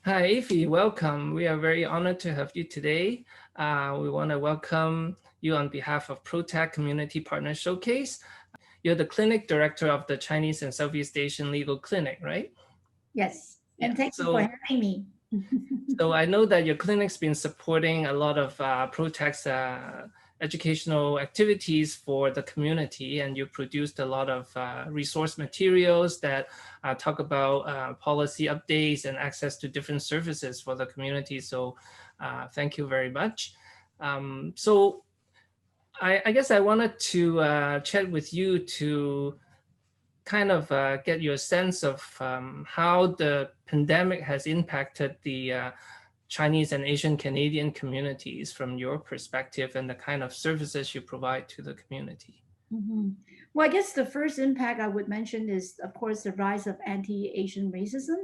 Hi, Ify, welcome. We are very honored to have you today. We want to welcome you on behalf of ProTech Community Partner Showcase. You're the clinic director of the Chinese and Southeast Asian Legal Clinic, right? Yes, Yeah. and thank you for having me. So I know that your clinic's been supporting a lot of ProTech's educational activities for the community, and you produced a lot of resource materials that talk about policy updates and access to different services for the community. So thank you very much. So I guess I wanted to chat with you to kind of get your sense of how the pandemic has impacted the Chinese and Asian Canadian communities from your perspective and the kind of services you provide to the community. Mhm. Well, I guess the first impact I would mention is, of course, the rise of anti-Asian racism.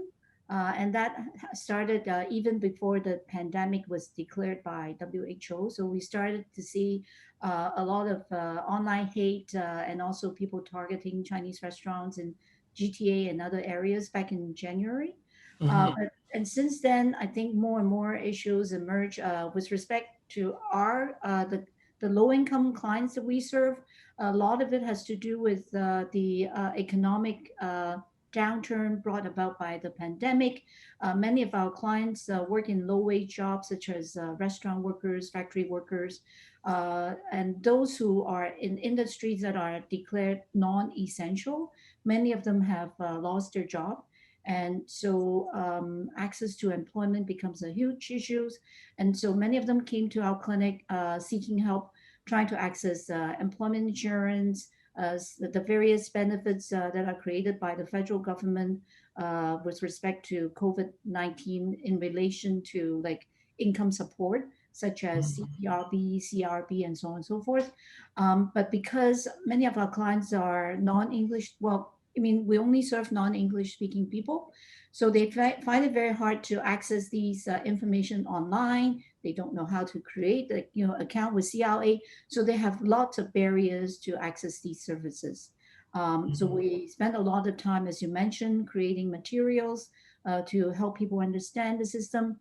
And that started even before the pandemic was declared by WHO. So we started to see a lot of online hate and also people targeting Chinese restaurants in GTA and other areas back in January. Mm-hmm. And since then, I think more and more issues emerge with respect to the low-income clients that we serve. A lot of it has to do with the economic downturn brought about by the pandemic. Many of our clients work in low-wage jobs, such as restaurant workers, factory workers, and those who are in industries that are declared non-essential. Many of them have lost their job. And so access to employment becomes a huge issue. And so many of them came to our clinic seeking help trying to access employment insurance, the various benefits that are created by the federal government with respect to COVID-19 in relation to like income support, such as CPRB, CRB, and so on and so forth. But because many of our clients are non-English, well, I mean, we only serve non-English speaking people. So they find it very hard to access these information online. They don't know how to create a account with CLA. So they have lots of barriers to access these services. So Mm-hmm. we spend a lot of time, as you mentioned, creating materials to help people understand the system.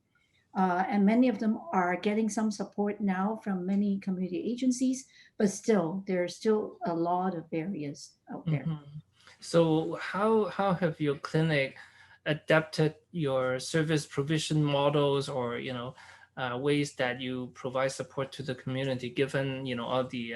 And many of them are getting some support now from many community agencies, but still, there are still a lot of barriers out there. Mm-hmm. So how have your clinic adapted your service provision models or ways that you provide support to the community given all the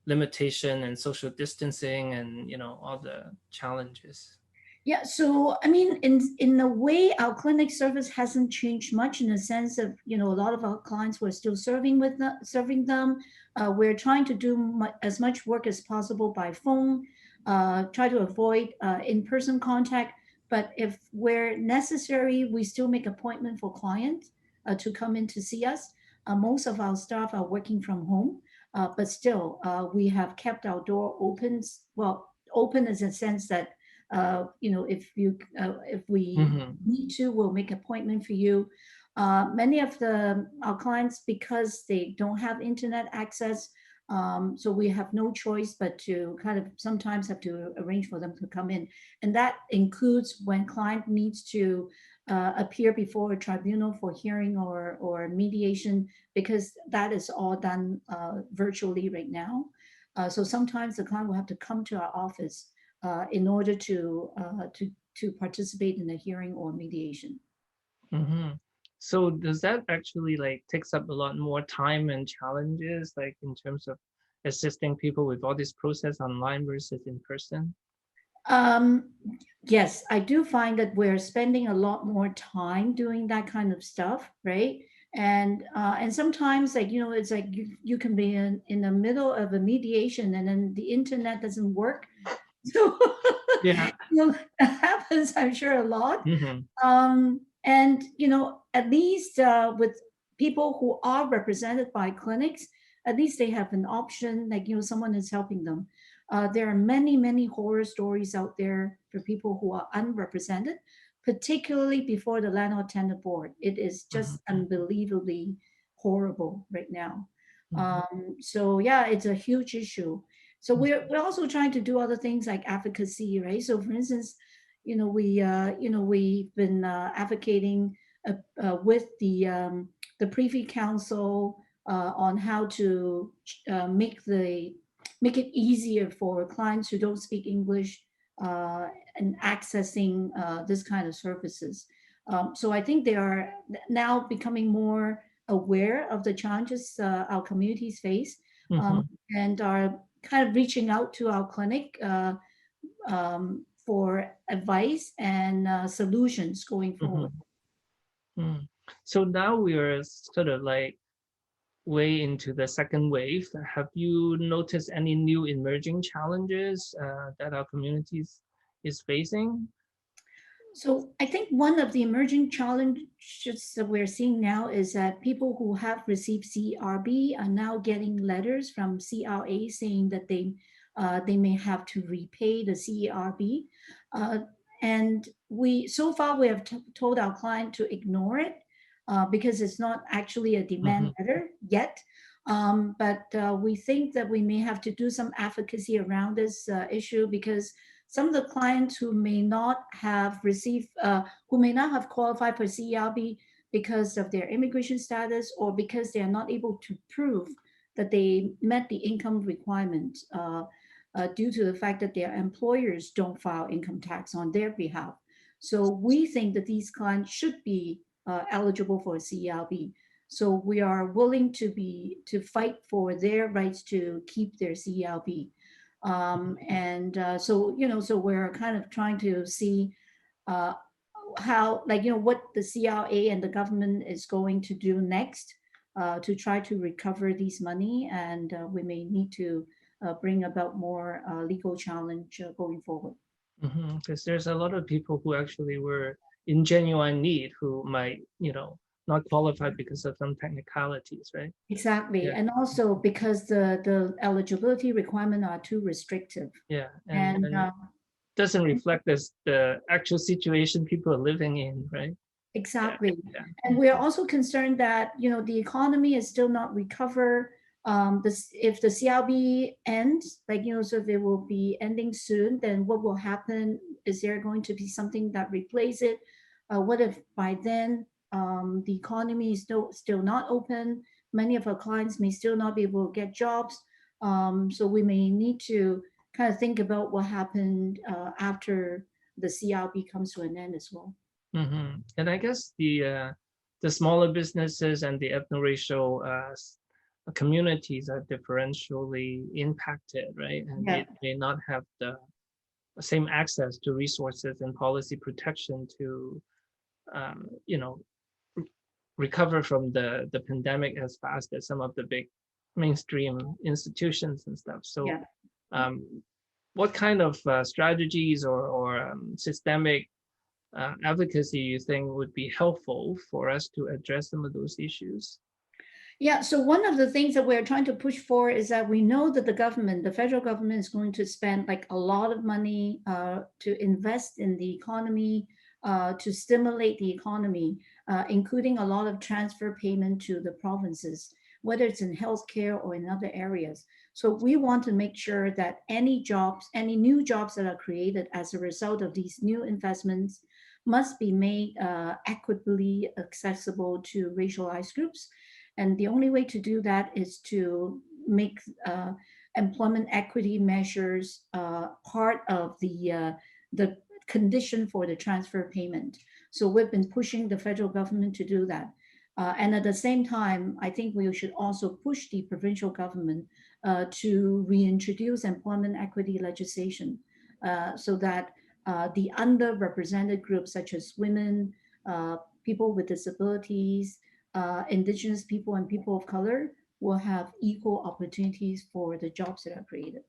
limitation and social distancing and all the challenges? Yeah, so I mean, in a way, our clinic service hasn't changed much in the sense of a lot of our clients we're still serving them. We're trying to do as much work as possible by phone, try to avoid in-person contact. But if where necessary, we still make appointment for clients to come in to see us. Most of our staff are working from home, but still, we have kept our door open. Well, open in the sense that if we Mm-hmm. need to, we'll make appointment for you. Many of our clients, because they don't have internet access, so we have no choice but to kind of sometimes have to arrange for them to come in, and that includes when client needs to appear before a tribunal for hearing or mediation, because that is all done virtually right now. So sometimes the client will have to come to our office in order to participate in a hearing or mediation. Mm-hmm. So does that actually like takes up a lot more time and challenges like in terms of assisting people with all this process online versus in person? Um, yes, I do find that we're spending a lot more time doing that kind of stuff, right? And sometimes like it's like you can be in the middle of a mediation and then the internet doesn't work. So Yeah. that happens, I'm sure, a lot. Mm-hmm. And at least with people who are represented by clinics, at least they have an option, like someone is helping them. There are many, many horror stories out there for people who are unrepresented, particularly before the landlord tenant board. It is just unbelievably horrible right now. Mm-hmm. So yeah, it's a huge issue. So we're Mm-hmm. we're also trying to do other things like advocacy, right? So for instance, we've been advocating with the Privy Council on how to make it easier for clients who don't speak English and accessing this kind of services. So I think they are now becoming more aware of the challenges our communities face, Mm-hmm. and are kind of reaching out to our clinic for advice and solutions going forward. Mm-hmm. Mm. So now we are sort of like way into the second wave. Have you noticed any new emerging challenges that our communities is facing? So I think one of the emerging challenges that we're seeing now is that people who have received CRB are now getting letters from CRA saying that they may have to repay the CRB, uh, and we so far we have told our client to ignore it because it's not actually a demand Mm-hmm. letter yet. But we think that we may have to do some advocacy around this issue, because some of the clients who may not have received, who may not have qualified for CERB because of their immigration status, or because they are not able to prove that they met the income requirement due to the fact that their employers don't file income tax on their behalf. So we think that these clients should be eligible for CERB. So we are willing to fight for their rights to keep their CERB. And so, so we're kind of trying to see uh, how, like, what the CRA and the government is going to do next to try to recover these money. And we may need to bring about more legal challenge going forward. Because there's a lot of people who actually were in genuine need who might, not qualify because of some technicalities, right? Exactly. Yeah, And also because the eligibility requirement are too restrictive. yeah, And and doesn't reflect the actual situation people are living in, right? Yeah, exactly. yeah. And we are also concerned that, the economy is still not recover. If the CLB ends, like, so if it will be ending soon, then what will happen? Is there going to be something that replace it? What if by then the economy is still not open? Many of our clients may still not be able to get jobs. So we may need to kind of think about what happened after the CLB comes to an end as well. And I guess the smaller businesses and the ethno-racial communities are differentially impacted, right? And Yeah. they may not have the same access to resources and policy protection to, um, you know, recover from the pandemic as fast as some of the big mainstream institutions and stuff. So, Yeah. um, what kind of strategies or systemic advocacy you think would be helpful for us to address some of those issues? Yeah, so one of the things that we're trying to push for is that we know that the federal government is going to spend like a lot of money to invest in the economy, to stimulate the economy, including a lot of transfer payment to the provinces, whether it's in healthcare or in other areas. So we want to make sure that any new jobs that are created as a result of these new investments must be made equitably accessible to racialized groups. And the only way to do that is to make employment equity measures part of the condition for the transfer payment. So we've been pushing the federal government to do that. And at the same time, I think we should also push the provincial government to reintroduce employment equity legislation so that the underrepresented groups such as women, people with disabilities, indigenous people and people of color will have equal opportunities for the jobs that are created.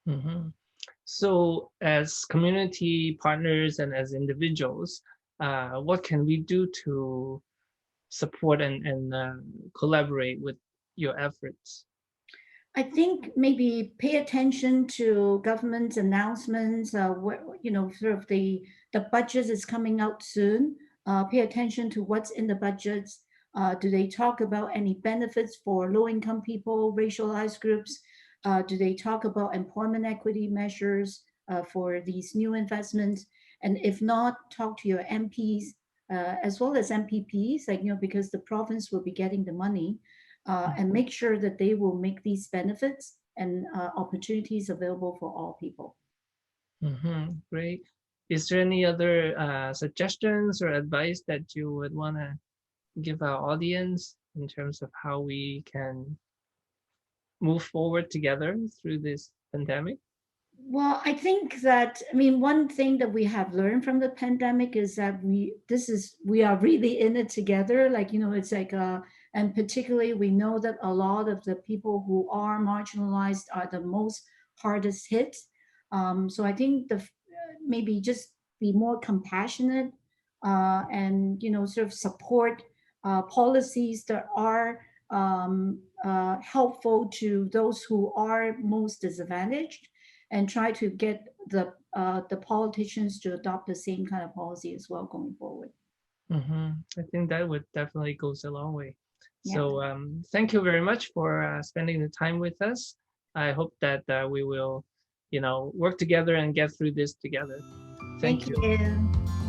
Mhm. So, as community partners and as individuals, what can we do to support and collaborate with your efforts? I think maybe pay attention to government announcements. Sort of the budget is coming out soon. Pay attention to what's in the budgets. Do they talk about any benefits for low-income people, racialized groups? Do they talk about employment equity measures for these new investments? And if not, talk to your MPs as well as MPPs, like, because the province will be getting the money, and make sure that they will make these benefits and opportunities available for all people. Great. Is there any other suggestions or advice that you would want to give our audience in terms of how we can move forward together through this pandemic? Well, I think that, I mean, one thing that we have learned from the pandemic is that we are really in it together. Like, it's like, and particularly we know that a lot of the people who are marginalized are the most hardest hit. So I think maybe just be more compassionate, and, sort of support policies that are helpful to those who are most disadvantaged, and try to get the politicians to adopt the same kind of policy as well going forward. I think that would definitely goes a long way. Yeah. So thank you very much for spending the time with us. I hope that we will, work together and get through this together. Thank you. Thank you.